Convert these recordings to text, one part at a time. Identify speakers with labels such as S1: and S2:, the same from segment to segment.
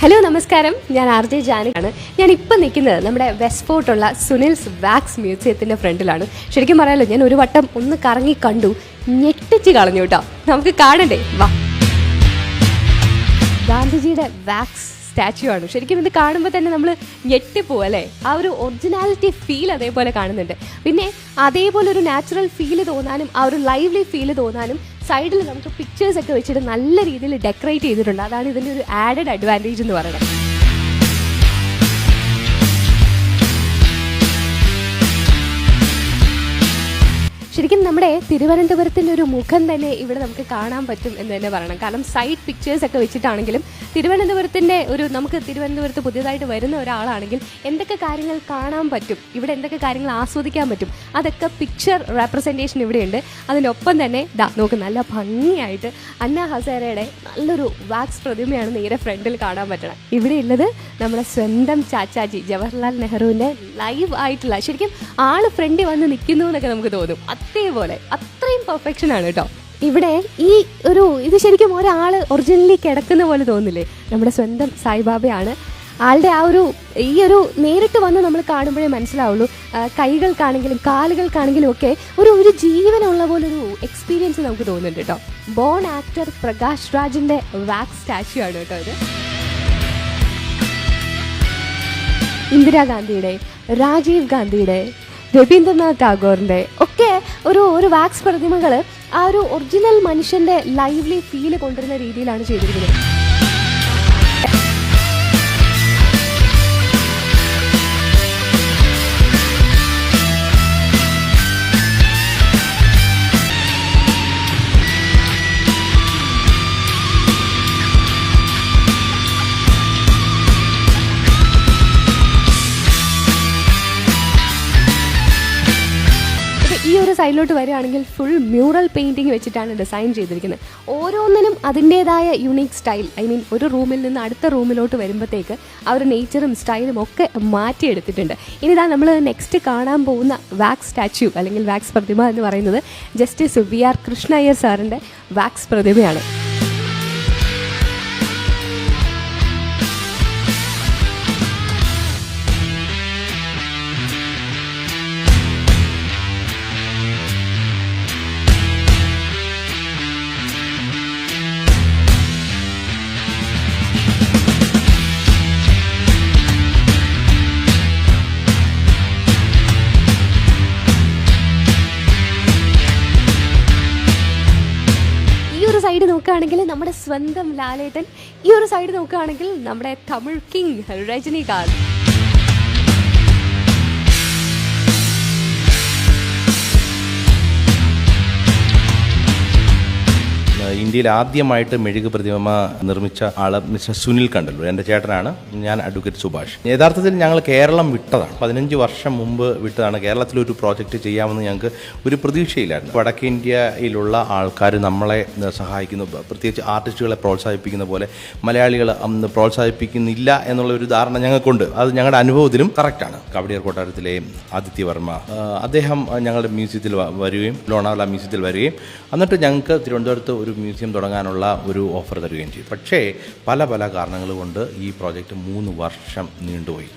S1: Hello നമസ്കാരം, ഞാൻ RJ ജാനകിയാണ്. ഞാനിപ്പോൾ നിൽക്കുന്നത് നമ്മുടെ വെസ്റ്റ് ഫോർട്ടുള്ള സുനിൽസ് വാക്സ് മ്യൂസിയത്തിൻ്റെ ഫ്രണ്ടിലാണ്. ശരിക്കും പറയാമല്ലോ, ഞാൻ ഒരു വട്ടം ഒന്ന് കറങ്ങി കണ്ടു, ഞെട്ടിച്ച് കളഞ്ഞു കേട്ടോ. നമുക്ക് കാണണ്ടേ? വാ. ഗാന്ധിജിയുടെ വാക്സ് സ്റ്റാച്യു ആണ്. ശരിക്കും ഇത് കാണുമ്പോൾ തന്നെ നമ്മൾ ഞെട്ടിപ്പോവും അല്ലേ? ആ ഒരു ഒറിജിനാലിറ്റി ഫീൽ അതേപോലെ കാണുന്നുണ്ട്. പിന്നെ അതേപോലെ ഒരു നാച്ചുറൽ ഫീല് തോന്നാനും ആ ഒരു ലൈവ്ലി ഫീല് തോന്നാനും സൈഡിൽ നമുക്ക് പിക്ചേഴ്സൊക്കെ വെച്ചിട്ട് നല്ല രീതിയിൽ ഡെക്കറേറ്റ് ചെയ്തിട്ടുണ്ട്. അതാണ് ഇതിൻ്റെ ഒരു ആഡഡ് അഡ്വാൻറ്റേജ് എന്ന് പറയുന്നത്. ശരിക്കും നമ്മുടെ തിരുവനന്തപുരത്തിൻ്റെ ഒരു മുഖം തന്നെ ഇവിടെ നമുക്ക് കാണാൻ പറ്റും എന്ന് തന്നെ പറയണം. കാരണം സൈഡ് പിക്ചേഴ്സൊക്കെ വെച്ചിട്ടാണെങ്കിലും തിരുവനന്തപുരത്തിൻ്റെ നമുക്ക് തിരുവനന്തപുരത്ത് പുതിയതായിട്ട് വരുന്ന ഒരാളാണെങ്കിൽ എന്തൊക്കെ കാര്യങ്ങൾ കാണാൻ പറ്റും, ഇവിടെ എന്തൊക്കെ കാര്യങ്ങൾ ആസ്വദിക്കാൻ പറ്റും, അതൊക്കെ പിക്ചർ റെപ്രസെൻറ്റേഷൻ ഇവിടെയുണ്ട്. അതിനൊപ്പം തന്നെ നമുക്ക് നല്ല ഭംഗിയായിട്ട് അന്ന ഹസേരയുടെ നല്ലൊരു വാക്സ് പ്രതിമയാണ് നേരെ ഫ്രണ്ടിൽ കാണാൻ പറ്റണം. ഇവിടെ ഉള്ളത് നമ്മുടെ സ്വന്തം ചാച്ചാജി ജവഹർലാൽ നെഹ്റുവിൻ്റെ ലൈവ് ആയിട്ടുള്ള, ശരിക്കും ആള് ഫ്രണ്ടിൽ വന്ന് നിൽക്കുന്നു എന്നൊക്കെ നമുക്ക് തോന്നും. അതേപോലെ അത്രയും പെർഫെക്ഷൻ ആണ് കേട്ടോ. ഇവിടെ ഇത് ശരിക്കും ഒരാൾ ഒറിജിനലി കിടക്കുന്ന പോലെ തോന്നില്ലേ? നമ്മുടെ സ്വന്തം സായിബാബയാണ്. ആളുടെ ഈ ഒരു നേരിട്ട് വന്ന് നമ്മൾ കാണുമ്പോഴേ മനസ്സിലാവുള്ളൂ. കൈകൾക്കാണെങ്കിലും കാലുകൾക്കാണെങ്കിലും ഒക്കെ ഒരു ജീവനുള്ള പോലൊരു എക്സ്പീരിയൻസ് നമുക്ക് തോന്നുന്നുണ്ട് കേട്ടോ. ബോൺ ആക്ടർ പ്രകാശ് രാജിൻ്റെ വാക്സ് സ്റ്റാച്യു ആണ് കേട്ടോ ഇത്. ഇന്ദിരാഗാന്ധിയുടെ, രാജീവ് ഗാന്ധിയുടെ, രവീന്ദ്രനാഥ് ടാഗോറിൻ്റെ ഒക്കെ ഒരു വാക്സ് പ്രതിമകൾ ആ ഒരു ഒറിജിനൽ മനുഷ്യൻ്റെ ലൈവ്ലി ഫീല് കൊണ്ടുവരുന്ന രീതിയിലാണ് ചെയ്തിരിക്കുന്നത്. ഈ ഒരു സൈഡിലോട്ട് വരികയാണെങ്കിൽ ഫുൾ മ്യൂറൽ പെയിൻറ്റിങ് വെച്ചിട്ടാണ് ഡിസൈൻ ചെയ്തിരിക്കുന്നത്. ഓരോന്നിനും അതിൻ്റേതായ യുണീക്ക് സ്റ്റൈൽ. ഒരു റൂമിൽ നിന്ന് അടുത്ത റൂമിലോട്ട് വരുമ്പോഴത്തേക്ക് ആ ഒരു നേച്ചറും സ്റ്റൈലും ഒക്കെ മാറ്റിയെടുത്തിട്ടുണ്ട്. ഇനിതാ നമ്മൾ നെക്സ്റ്റ് കാണാൻ പോകുന്ന വാക്സ് സ്റ്റാച്യു അല്ലെങ്കിൽ വാക്സ് പ്രതിമ എന്ന് പറയുന്നത് ജസ്റ്റിസ് VR കൃഷ്ണയ്യർ സാറിൻ്റെ വാക്സ് പ്രതിമയാണ്. സൈഡ് നോക്കുകയാണെങ്കിൽ നമ്മുടെ സ്വന്തം ലാലേട്ടൻ, ഈ ഒരു സൈഡ് നോക്കുകയാണെങ്കിൽ നമ്മുടെ തമിഴ് കിങ് രജനികാന്ത്.
S2: ഇന്ത്യയിൽ ആദ്യമായിട്ട് മെഴുക് പ്രതിമ നിർമ്മിച്ച ആള് മിസ്റ്റർ സുനിൽ കണ്ടല്ലൂർ, എൻ്റെ ചേട്ടനാണ്. ഞാൻ അഡ്വക്കേറ്റ് സുഭാഷ്. യഥാർത്ഥത്തിൽ ഞങ്ങൾ കേരളം വിട്ടതാണ്. 15 വർഷം മുമ്പ് വിട്ടതാണ്. കേരളത്തിലൊരു പ്രോജക്റ്റ് ചെയ്യാമെന്ന് ഞങ്ങൾക്ക് ഒരു പ്രതീക്ഷയില്ലായിരുന്നു. വടക്കേ ഇന്ത്യയിലുള്ള ആൾക്കാർ നമ്മളെ സഹായിക്കുന്നു, പ്രത്യേകിച്ച് ആർട്ടിസ്റ്റുകളെ പ്രോത്സാഹിപ്പിക്കുന്ന പോലെ മലയാളികൾ പ്രോത്സാഹിപ്പിക്കുന്നില്ല എന്നുള്ള ഒരു ധാരണ ഞങ്ങൾക്കുണ്ട്. അത് ഞങ്ങളുടെ അനുഭവത്തിലും കറക്റ്റാണ്. കവടിയാർ കൊട്ടാരത്തിലെ ആദിത്യ വർമ്മ അദ്ദേഹം ഞങ്ങളുടെ മ്യൂസിയത്തിൽ വരികയും ലോണാവല മ്യൂസിയത്തിൽ വരികയും എന്നിട്ട് ഞങ്ങൾക്ക് തിരുവനന്തപുരത്ത് ഒരു മ്യൂസിയം തുടങ്ങാനുള്ള ഒരു ഓഫർ തരികയും ചെയ്തു. പക്ഷേ പല കാരണങ്ങൾ കൊണ്ട് ഈ പ്രോജക്റ്റ് 3 വർഷം നീണ്ടുപോയി.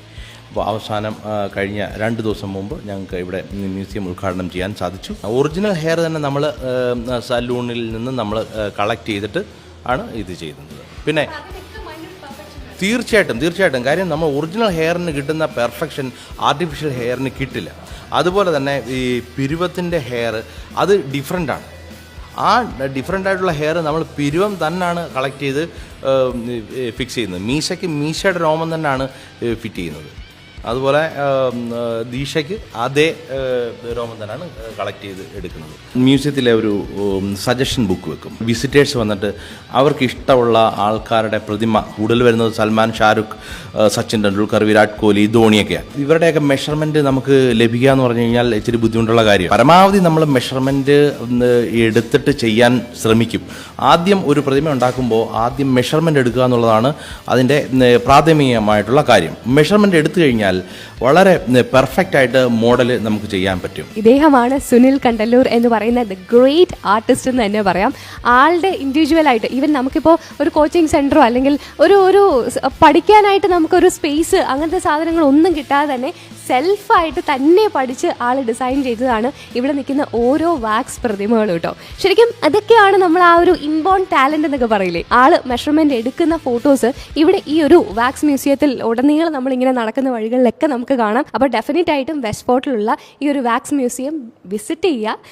S2: അപ്പോൾ അവസാനം കഴിഞ്ഞ 2 ദിവസം മുമ്പ് ഞങ്ങൾക്ക് ഇവിടെ മ്യൂസിയം ഉദ്ഘാടനം ചെയ്യാൻ സാധിച്ചു. ഒറിജിനൽ ഹെയർ തന്നെ നമ്മൾ സലൂണിൽ നിന്ന് നമ്മൾ കളക്ട് ചെയ്തിട്ട് ആണ് ഇത് ചെയ്യുന്നത്. പിന്നെ തീർച്ചയായിട്ടും കാര്യം നമ്മൾ ഒറിജിനൽ ഹെയറിന് കിട്ടുന്ന പെർഫെക്ഷൻ ആർട്ടിഫിഷ്യൽ ഹെയറിന് കിട്ടില്ല. അതുപോലെ തന്നെ ഈ പിരുവത്തിൻ്റെ ഹെയർ അത് ഡിഫറെൻ്റാണ്. ആ ഡിഫറെൻ്റ് ആയിട്ടുള്ള ഹെയർ നമ്മൾ പിരുവം തന്നെയാണ് കളക്ട് ചെയ്ത് ഫിക്സ് ചെയ്യുന്നത്. മീശയ്ക്ക് മീശയുടെ രോമം തന്നെയാണ് ഫിറ്റ് ചെയ്യുന്നത്. അതുപോലെ ദീക്ഷയ്ക്ക് അതേ രോമം തന്നെയാണ് കളക്ട് ചെയ്ത് എടുക്കുന്നത്. മ്യൂസിയത്തിലെ ഒരു സജഷൻ ബുക്ക് വെക്കും. വിസിറ്റേഴ്സ് വന്നിട്ട് അവർക്ക് ഇഷ്ടമുള്ള ആൾക്കാരുടെ പ്രതിമ, കൂടുതൽ വരുന്നത് സൽമാൻ, ഷാരുഖ്, സച്ചിൻ ടെണ്ടുൽക്കർ, വിരാട് കോഹ്ലി, ധോണിയൊക്കെയാണ്. ഇവരുടെയൊക്കെ മെഷർമെൻറ്റ് നമുക്ക് ലഭിക്കുക എന്ന് പറഞ്ഞു കഴിഞ്ഞാൽ ഇച്ചിരി ബുദ്ധിമുട്ടുള്ള കാര്യം. പരമാവധി നമ്മൾ മെഷർമെൻറ്റ് എടുത്തിട്ട് ചെയ്യാൻ ശ്രമിക്കും. ആദ്യം ഒരു പ്രതിമ ഉണ്ടാക്കുമ്പോൾ ആദ്യം മെഷർമെൻറ്റ് എടുക്കുക എന്നുള്ളതാണ് അതിൻ്റെ പ്രാഥമികമായിട്ടുള്ള കാര്യം. മെഷർമെൻറ്റ് എടുത്തു കഴിഞ്ഞാൽ വളരെ പെർഫെക്റ്റ് ആയിട്ട് മോഡൽ നമുക്ക് ചെയ്യാൻ പറ്റും.
S1: ഇദ്ദേഹമാണ് സുനിൽ കണ്ടല്ലൂർ എന്ന് പറയുന്ന ദ ഗ്രേറ്റ് ആർട്ടിസ്റ്റ് എന്ന് തന്നെ പറയാം. ആളുടെ ഇൻഡിവിജ്വൽ ആയിട്ട് ഈവൻ നമുക്കിപ്പോൾ ഒരു കോച്ചിങ് സെൻറ്ററോ അല്ലെങ്കിൽ ഒരു പഠിക്കാനായിട്ട് നമുക്കൊരു സ്പേസ് അങ്ങനത്തെ സാധനങ്ങളൊന്നും കിട്ടാതെ തന്നെ സെൽഫായിട്ട് തന്നെ പഠിച്ച് ആൾ ഡിസൈൻ ചെയ്തതാണ് ഇവിടെ നിൽക്കുന്ന ഓരോ വാക്സ് പ്രതിമകളും കേട്ടോ. ശരിക്കും അതൊക്കെയാണ് നമ്മൾ ആ ഒരു ഇൻബോൺ ടാലന്റ് എന്നൊക്കെ പറയില്ലേ. ആള് മെഷർമെന്റ് എടുക്കുന്ന ഫോട്ടോസ് ഇവിടെ ഈ ഒരു വാക്സ് മ്യൂസിയത്തിൽ ഉടനീളം നമ്മളിങ്ങനെ നടക്കുന്ന വഴികളിലൊക്കെ നമുക്ക് കാണാം. അപ്പോൾ ഡെഫിനറ്റ് ആയിട്ടും വെസ്റ്റ് ഫോർട്ടിലുള്ള ഈ ഒരു വാക്സ് മ്യൂസിയം വിസിറ്റ് ചെയ്യുക.